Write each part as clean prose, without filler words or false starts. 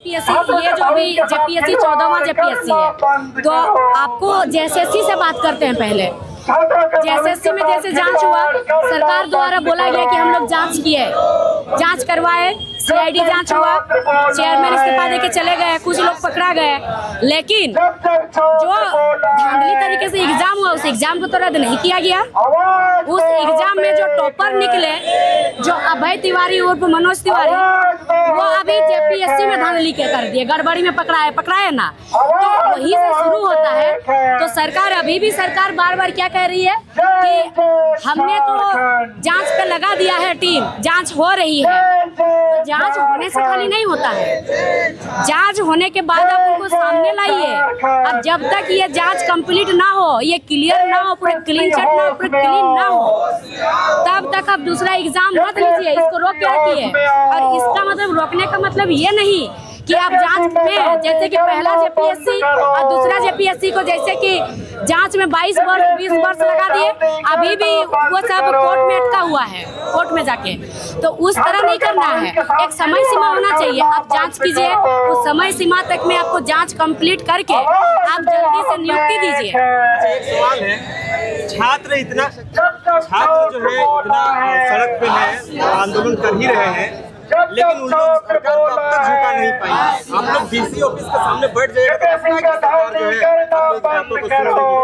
ये जो अभी जेपीएससी 14वां जेपीएससी है, तो आपको जेएसएससी से बात करते हैं। पहले जेएसएससी में जैसे जांच हुआ, सरकार द्वारा बोला गया कि हम लोग जांच किए, जांच करवाए, सीआईडी जांच हुआ, चेयरमैन इस्तीफा देके चले गए, कुछ लोग पकड़ा गए, लेकिन जो धांधली तरीके से एग्जाम हुआ उस एग्जाम को तो रद्द नहीं किया गया। उस एग्जाम में जो टॉपर निकले, जो अभय तिवारी उर्फ मनोज तिवारी, वो अभी जेपीएससी में धांधली कर दिए, गड़बड़ी में पकड़ाए ना, तो वही से शुरू होता है। तो सरकार अभी भी सरकार बार बार क्या कह रही है कि हमने तो जांच पे लगा दिया है टीम, जांच हो रही है। तो जांच होने से खाली नहीं होता है, जांच होने के बाद आप उनको सामने लाइए। अब जब तक ये जांच कंप्लीट ना हो, ये क्लियर ना हो, पूरे क्लीन चिट ना हो, पूरे क्लीन ना हो, तब तक आप दूसरा एग्जाम मत लीजिए, इसको रोक के रखिए। और इसका मतलब रोकने का मतलब ये नहीं कि आप जांच में, जैसे कि पहला जेपीएससी और दूसरा जेपीएससी को जैसे कि जांच में 22 वर्ष 20 वर्ष लगा दिए, अभी भी वो सब कोर्ट में अटका हुआ है, कोर्ट में जाके। तो उस तरह नहीं करना है, एक समय सीमा होना चाहिए। आप जांच कीजिए, उस समय सीमा तक में आपको जांच कंप्लीट करके आप जल्दी से नियुक्ति दीजिए। एक सवाल है, छात्र जो है इतना सड़क पे है, आंदोलन कर ही रहे हैं, लेकिन उन लोग सरकार को अब तक झुका नहीं पाई। आप लोग डीसी ऑफिस के सामने बैठ जाइएगा तो सरकार जो है बातों को सुनेगी।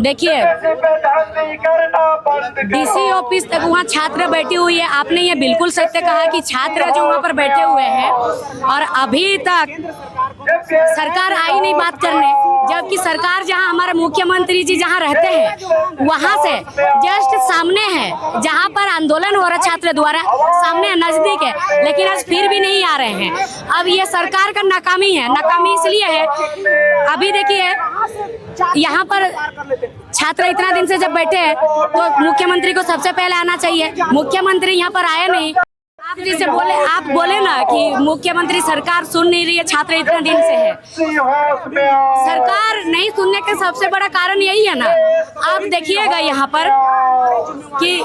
देखिए, डीसी ऑफिस तक वहाँ छात्र बैठी हुई है, आपने ये बिल्कुल सत्य कहा कि छात्र जो वहाँ पर बैठे हुए हैं, और अभी तक सरकार आई नहीं बात करने, जबकि सरकार जहाँ हमारे मुख्यमंत्री जी जहाँ रहते हैं वहाँ से जस्ट सामने है, जहाँ पर आंदोलन हो रहा छात्र द्वारा, सामने नजदीक है, लेकिन आज फिर भी नहीं आ रहे हैं। अब ये सरकार का नाकामी है, नाकामी इसलिए है, अभी देखिए यहाँ पर छात्र इतना दिन से जब बैठे हैं तो मुख्यमंत्री को सबसे पहले आना चाहिए, मुख्यमंत्री यहाँ पर आए नहीं। आप जैसे बोले, आप बोले ना कि मुख्यमंत्री सरकार सुन नहीं रही है, छात्र इतना दिन से है। सरकार नहीं सुनने का सबसे बड़ा कारण यही है ना। आप देखिएगा यहाँ पर कि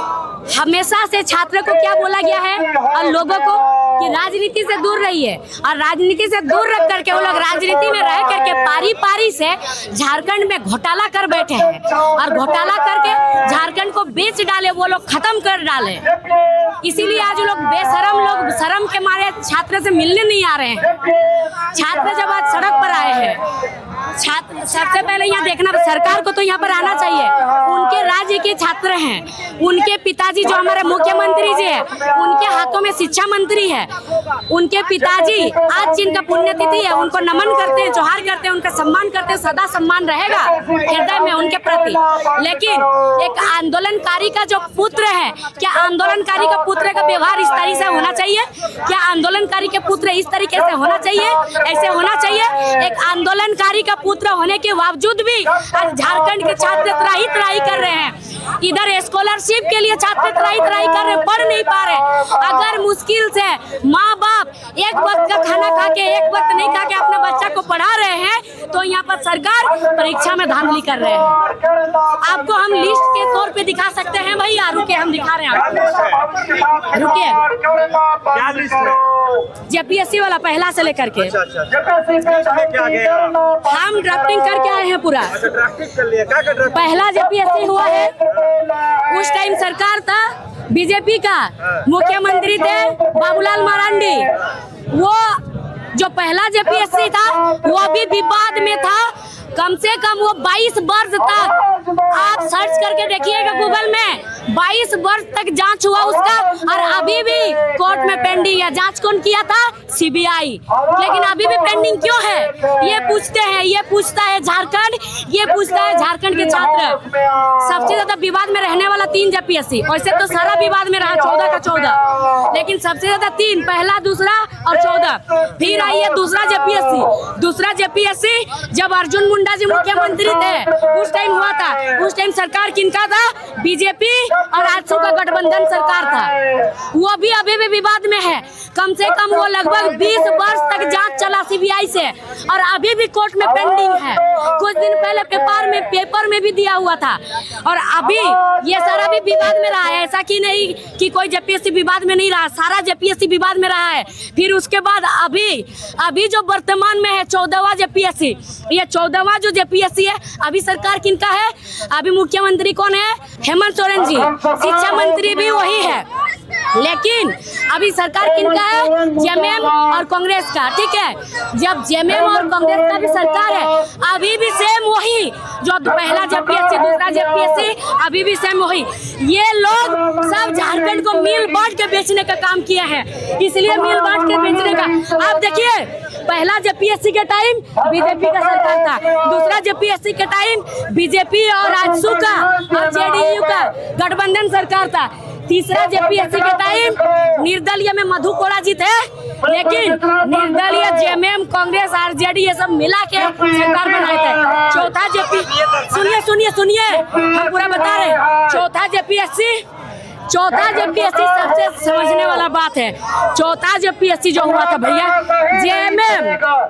हमेशा से छात्र को क्या बोला गया है और लोगों को कि राजनीति से दूर रहिए, और राजनीति से दूर रख करके वो लोग राजनीति में रह करके पारी पारी से झारखंड में घोटाला कर बैठे हैं, और घोटाला करके झारखंड को बेच डाले, वो लोग खत्म कर डाले। इसीलिए आज लोग बेशरम, लोग शर्म के मारे छात्र से मिलने नहीं आ रहे हैं। छात्र जब आज सड़क पर आए हैं, छात्र सबसे पहले यहाँ देखना, सरकार को तो यहाँ पर आना चाहिए। उनके राज्य के छात्र हैं, उनके पिताजी जो हमारे मुख्यमंत्री जी है, उनके हाथों में शिक्षा मंत्री है, उनके पिताजी आज जिनका पुण्यतिथि है उनको नमन करते हैं, जोहार करते हैं, उनका सम्मान करते हैं, सदा सम्मान रहेगा हृदय में उनके प्रति। लेकिन एक आंदोलनकारी का जो पुत्र है, क्या आंदोलनकारी का पुत्र का व्यवहार इस तरीके से होना चाहिए? क्या आंदोलनकारी के पुत्र इस तरीके से होना चाहिए? ऐसे होना चाहिए? एक आंदोलनकारी का पुत्र होने के बावजूद भी आज झारखंड के छात्र त्राही कर रहे हैं। इधर स्कॉलरशिप के लिए छात्र त्राही कर रहे, पढ़ नहीं पा रहे। अगर मुश्किल से माँ बाप एक वक्त का खाना खा के, एक वक्त नहीं खा के अपने बच्चा को पढ़ा रहे हैं, तो यहाँ पर सरकार परीक्षा में धांधली कर रहे हैं। आपको हम लिस्ट के तौर पे दिखा सकते हैं भैया, रुके हम दिखा रहे हैं आपको, रुकिए। क्या लिस्ट है? जेपीएससी वाला पहला से लेकर के हम ड्राफ्टिंग करके आए हैं पूरा। ड्राफ्टिंग कर लिया, क्या कर? पहला जेपीएससी हुआ है, उस टाइम सरकार था बीजेपी का, मुख्यमंत्री थे बाबूलाल मरांडी। वो जो पहला जेपीएससी था वो भी विवाद में था, कम से कम वो 22 वर्ष तक, आप सर्च करके देखिएगा गूगल में, 22 वर्ष तक जांच हुआ उसका, और अभी भी कोर्ट में पेंडिंग है। जांच कौन किया था? सीबीआई। लेकिन अभी भी पेंडिंग क्यों है? ये पूछते हैं, ये पूछता है झारखंड, ये पूछता है झारखंड के छात्र। सबसे ज्यादा विवाद में रहने वाला 3 जेपीएससी, वैसे तो सारा विवाद में रहा 14 का 14, लेकिन सबसे ज्यादा 3, पहला, दूसरा और 14। फिर आई है दूसरा जेपीएससी। दूसरा जेपीएससी जब अर्जुन मुंडा मुंडा जी मुख्यमंत्री थे उस टाइम हुआ था। उस टाइम सरकार किनका था? बीजेपी और आजसू का गठबंधन सरकार था। वो भी अभी भी विवाद में है। कम से कम वो लगभग 20 वर्ष तक जांच चला सीबीआई से और अभी भी कोर्ट में पेंडिंग है। कुछ दिन पहले पेपर में भी दिया हुआ था और अभी ये सारा भी विवाद में रहा है। ऐसा कि नहीं कि कोई जेपीएससी विवाद में नहीं रहा, सारा जेपीएससी विवाद में रहा है। फिर उसके बाद अभी जो वर्तमान में है 14वां जेपीएससी, ये 14वां जो जेपीएससी है अभी सरकार किनका है? अभी मुख्यमंत्री कौन है? हेमंत सोरेन जी। शिक्षा मंत्री भी वही है, लेकिन अभी सरकार किनका है? जेएमएम और कांग्रेस का। ठीक है, जब जेएमएम और कांग्रेस का भी सरकार है अभी भी सेम वही जो पहला जेपीएससी दूसरा जेपीएससी अभी भी सेम वही। ये लोग सब झारखंड को मिल बांट के बेचने का काम किया है, इसलिए मिल बांट के बेचने का। आप देखिए पहला जेपीएससी के टाइम बीजेपी का सरकार था, दूसरा जेपीएससी के टाइम बीजेपी और आजसू का और जेडीयू का गठबंधन सरकार था, तीसरा जेपीएससी के टाइम निर्दलीय में मधु कोड़ा जी थे, लेकिन निर्दलीय जेएमएम कांग्रेस आरजेडी ये सब मिला के सरकार बनाए थे। चौथा सुनिए हम पूरा बता रहे। चौथा जेपीएससी सबसे समझने वाला बात है। चौथा जेपीएससी जो हुआ था भैया जेएमएम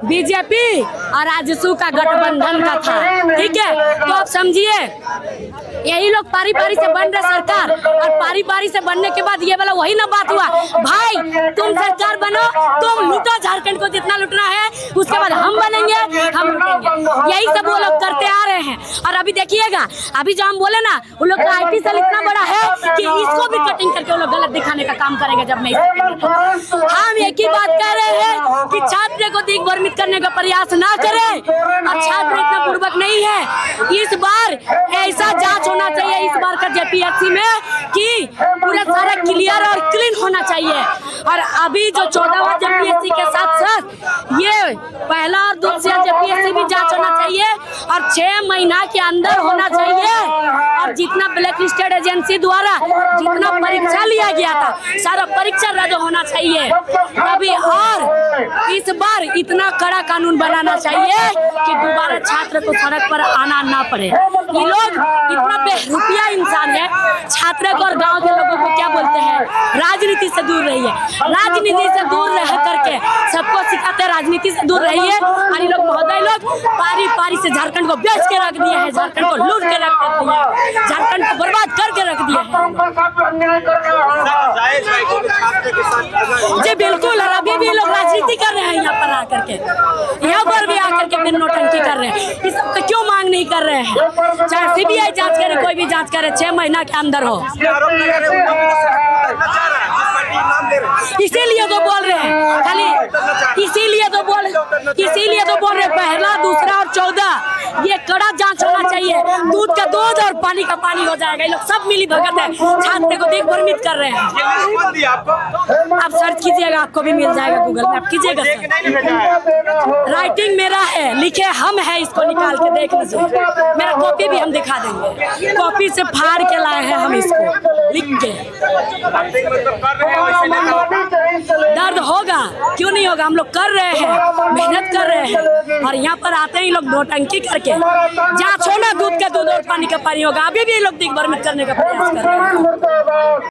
बीजेपी और आजसू का गठबंधन का था। ठीक है, तो आप समझिए यही लोग पारी पारी से बन रहे सरकार और पारी पारी से बनने के बाद ये वाला वही ना बात हुआ, भाई तुम सरकार बनो, तुम लूटो झारखंड को जितना लूटना है, उसके बाद हम बनेंगे, हम लूटेंगे। यही सब वो लोग करते आ रहे हैं। और अभी देखिएगा अभी जो हम बोले ना उन लोग का आईटी सेल इतना बड़ा है कि इसको भी कटिंग करके वो लोग गलत दिखाने का काम करेंगे। जब नहीं हम एक ही बात कह रहे हैं कि छात्र को दिग्भ्रमित करने का प्रयास ना करें और छात्र इतना पूर्वक नहीं है। इस बार ऐसा जांच होना चाहिए इस बार का जेपीएससी में कि पूरा सारा क्लियर और क्लीन होना चाहिए। और अभी जो 14वां जेपीएससी के साथ साथ ये पहला और दूसरा जेपीएससी भी जांच होना चाहिए और 6 महीना के अंदर होना चाहिए। और जितना ब्लैक लिस्टेड एजेंसी द्वारा जितना परीक्षा लिया गया था सारा परीक्षा रद्द होना चाहिए अभी। और इस बार इतना कड़ा कानून बनाना चाहिए कि दोबारा छात्र को सड़क पर आना ना पड़े। ये लोग इतना बेरुपया इंसान है। छात्र को और गांव के लोगों को क्या बोलते हैं? राजनीति से दूर रहिए, राजनीति से दूर रह करके सबको सिखाते हैं राजनीति से दूर रहिए। और ये लोग महोदय लोग पारी पारी से झारखंड को बेच के रख दिया है, झारखंड को लूट के रख दिया है, झारखंड को बर्बाद करके रख दिया है। जी बिल्कुल, और अभी भी लोग राजनीति कर रहे हैं यहाँ पर आकर के, यहाँ पर भी आकर के फिर नौटंकी कर रहे हैं। इस सब क्यों मांग नहीं कर रहे हैं? चाहे सीबीआई जांच करे, कोई भी जांच करे, 6 महीना के अंदर हो। इसीलिए तो बोल रहे हैं खाली, इसीलिए तो बोल रहे पहला दूसरा और 14 ये कड़ा जांच होना चाहिए। दूध का दूध और पानी का पानी हो जाएगा। ये लोग सब मिली भगत है, छात्र को दिग्भ्रमित कर रहे हैं। आप सर्च कीजिएगा, आपको भी मिल जाएगा, गूगल में आप कीजिएगा। राइटिंग मेरा है, लिखे हम है, इसको निकाल के देख लीजिए। मेरा कॉपी भी हम दिखा देंगे, कॉपी से फाड़ के लाए हैं हम इसको लिख के। दर्द होगा, क्यों नहीं होगा? हम लोग कर रहे हैं, मेहनत कर रहे हैं और यहाँ पर आते ही लोग नौटंकी करके जांच होना, दूध का दूध और पानी का पानी होगा। अभी भी लोग दिग्भ्रमित करने का प्रयास कर रहे हैं।